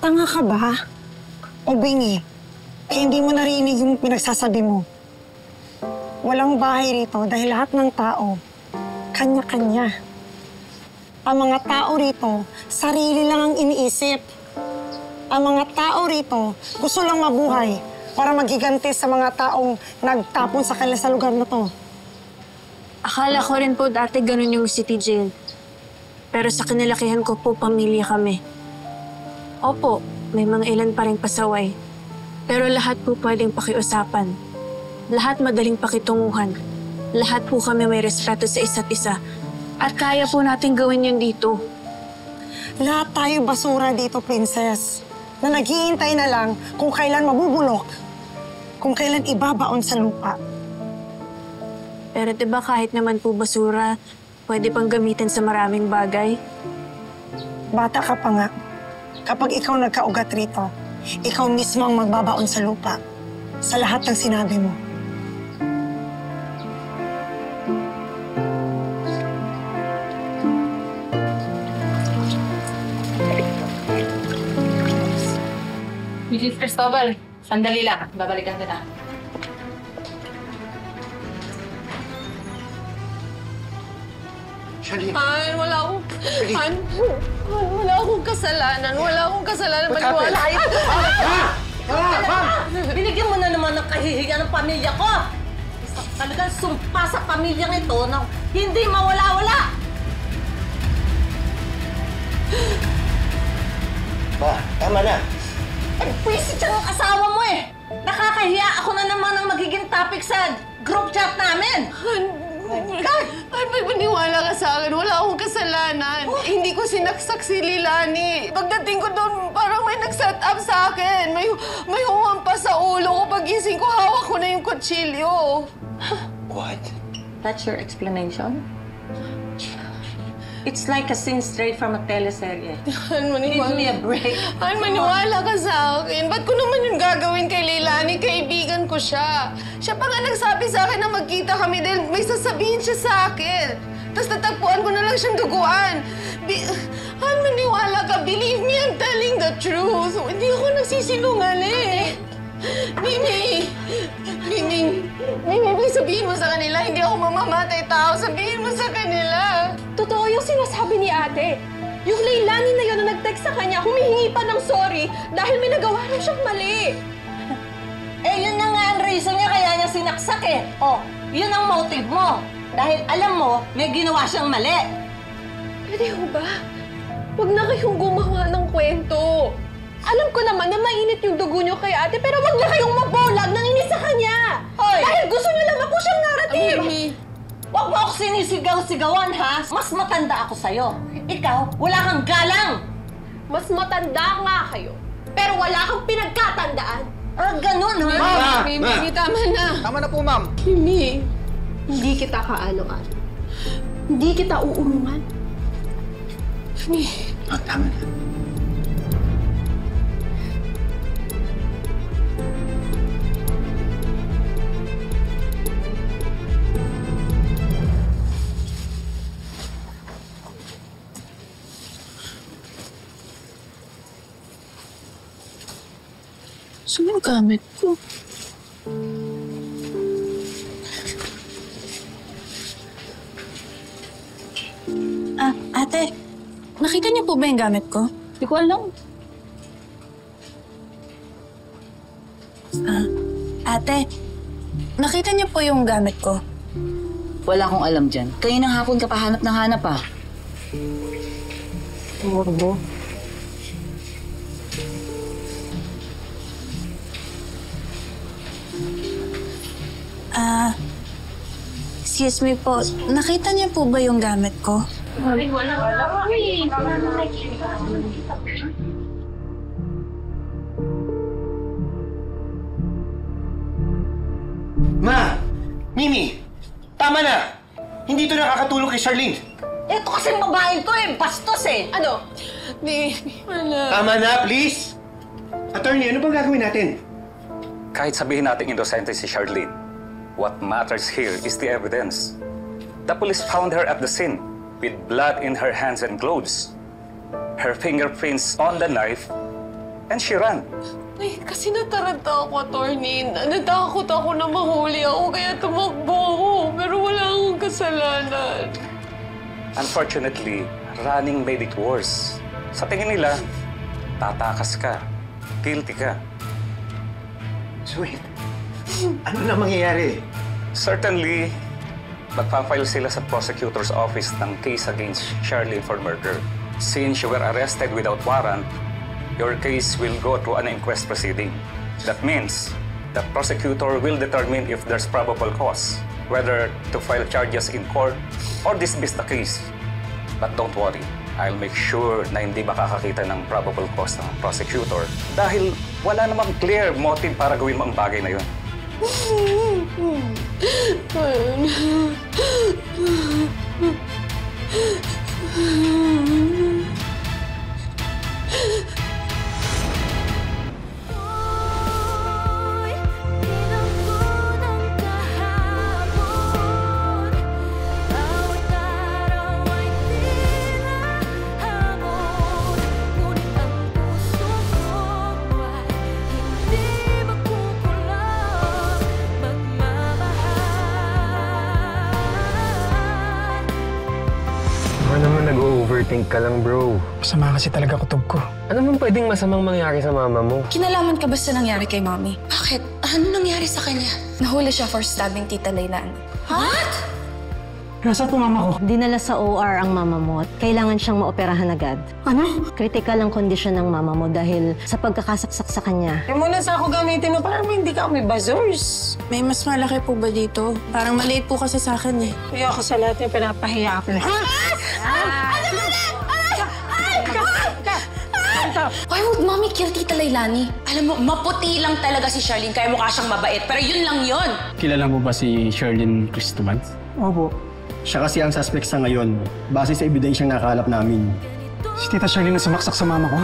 Tanga ka ba? O bingi, kaya hindi mo narinig yung pinagsasabi mo. Walang bahay rito dahil lahat ng tao, kanya-kanya. Ang mga tao rito, sarili lang ang iniisip. Ang mga tao rito, gusto lang mabuhay para magiganti sa mga taong nagtapon sa kanila sa lugar na to. Akala ko rin po dati ganun yung city jail. Pero sa kinalakihan ko po, pamilya kami. Opo, may mga ilan pa rin pasaway. Pero lahat po pwedeng pakiusapan. Lahat madaling pakitunguhan. Lahat po kami may respeto sa isa't isa. At kaya po natin gawin yun dito. Lahat tayo basura dito, princess. Na naghihintay na lang kung kailan mabubulok. Kung kailan ibabaon sa lupa. Pero diba kahit naman po basura, pwede pang gamitin sa maraming bagay? Bata ka pa nga. Kapag ikaw nagkaugat rito, ikaw mismo ang magbabaon sa lupa. Sa lahat ng sinabi mo. Mrs. Cristobal, sandali lang. Babalikan ko na. Charlene! Han, wala akong kasalanan. Wala akong kasalanan. Maniwala kayo. Binigyan mo na naman ng kahihiyan ng pamilya ko! Talagang sumpa sa pamilyang ito na hindi mawala-wala! Ma, tama na! Pwisit siyang asawa mo eh! Nakakahiya ako na naman ang magiging topic sa group chat namin! Han, maniwala ka sa akin. Wala akong kasalanan. Hindi ko sinaksak si Lilani. Pagdating ko doon, parang may nag-set up sa akin. May humampas sa ulo ko. Pagising ko, hawak ko na yung kutsilyo. What? That's your explanation? It's like a scene straight from a teleserye. Han, maniwala. Give me a break. Han, maniwala ka sa akin. Ba't ko naman yung gagawin kay Leilani? Kaibigan ko siya. Siya pa nga nagsabi sa akin na magkita kami dahil may sasabihin siya sa akin. Tapos natagpuan ko na lang siyang duguan. Han, maniwala ka. Believe me, I'm telling the truth. Hindi ako nagsisinungaling. Mimi, please sabihin mo sa kanila, hindi ako mamamatay tao. Sabihin mo sa kanila. Totoo yung sinasabi ni ate. Yung Leilani na yun na nag-text sa kanya, humihingi pa ng sorry dahil may nagawa raw siyang mali. Eh, yun na nga ang reason niya kaya niya sinaksak eh. Oh, yun ang motive mo. Dahil alam mo, may ginawa siyang mali. Pwede ho ba? Huwag na kayong gumawa ng kwento. Alam ko naman na mainit yung dugo niyo kay ate, pero wag na kayong mabulag ng inis sa kanya. Hoy! Dahil gusto niyo lang na-push ang narrative. Mimi. Huwag mo ako sinisigaw-sigawan, ha? Mas matanda ako sa'yo. Ikaw, wala kang galang! Mas matanda nga kayo, pero wala kang pinagkatandaan. Ganun, ha? Mimi, tama na. Tama na po, ma'am. Mimi. Hindi kita kaano-ano. Hindi kita uurungan. Mimi. Tama na. Saan yung gamit ko? Ate, nakita niyo po ba yung gamit ko? Hindi ko alam. Ate, nakita niyo po yung gamit ko? Wala akong alam dyan. Kaninang hapon ka pa hanap ng hanap ah. Morbo. Excuse me po, nakita niyo po ba yung gamit ko? Ma! Mimi! Tama na! Hindi ito nakakatulong kay Charlene. Ito kasing babae to eh, bastos eh. Ano? Mimi, wala. Tama na, please! Attorney, ano bang gagawin natin? Kahit sabihin natin inosente si Charlene, what matters here is the evidence. The police found her at the scene with blood in her hands and clothes. Her fingerprints on the knife And she ran. Ay, kasi nataranta ako, attorney. Natakot ako na mahuli ako, kaya tumakbo ako. Pero wala akong kasalanan. Unfortunately, running made it worse. Sa tingin nila, tatakas ka. Guilty ka. Sweet, ano na mangyayari? Certainly, magpa-file sila sa prosecutor's office ng case against Charlene for murder. Since you were arrested without warrant, your case will go through an inquest proceeding. That means the prosecutor will determine if there's probable cause, whether to file charges in court or dismiss the case. But don't worry, I'll make sure na hindi makakakita ng probable cause ng prosecutor dahil wala namang clear motive para gawin mo ang bagay na yun. Baka naman nag-overthink ka lang, bro. Masama kasi talaga kutob ko. Ano bang pwedeng masamang mangyari sa mama mo? Kinalaman ka ba sa nangyari kay Mommy? Bakit? Ano nangyari sa kanya? Nahuli siya for stabbing Tita Leilani. What? Nasaan po mama ko? Dinala sa OR ang mama mo at kailangan siyang maoperahan agad. Ano? Critical ang kondisyon ng mama mo dahil sa pagkakasaksak sa kanya. Eh, muna sa ako gamitin mo, parang hindi ka may buzzers. May mas malaki po ba dito? Parang maliit po kasi sa akin eh. Kaya ako sa lahat yung pinapahiya ako. Why would Mommy kill Tita Leilani? Alam mo, maputi lang talaga si Charlene kaya mukha siyang mabait. Pero yun lang yun. Kilala mo ba si Charlene Cristoman? Opo. Siya kasi ang suspect sa ngayon, base sa ebidensyang nakalap namin. Si Tita Charlene na sumaksak sa mama ko?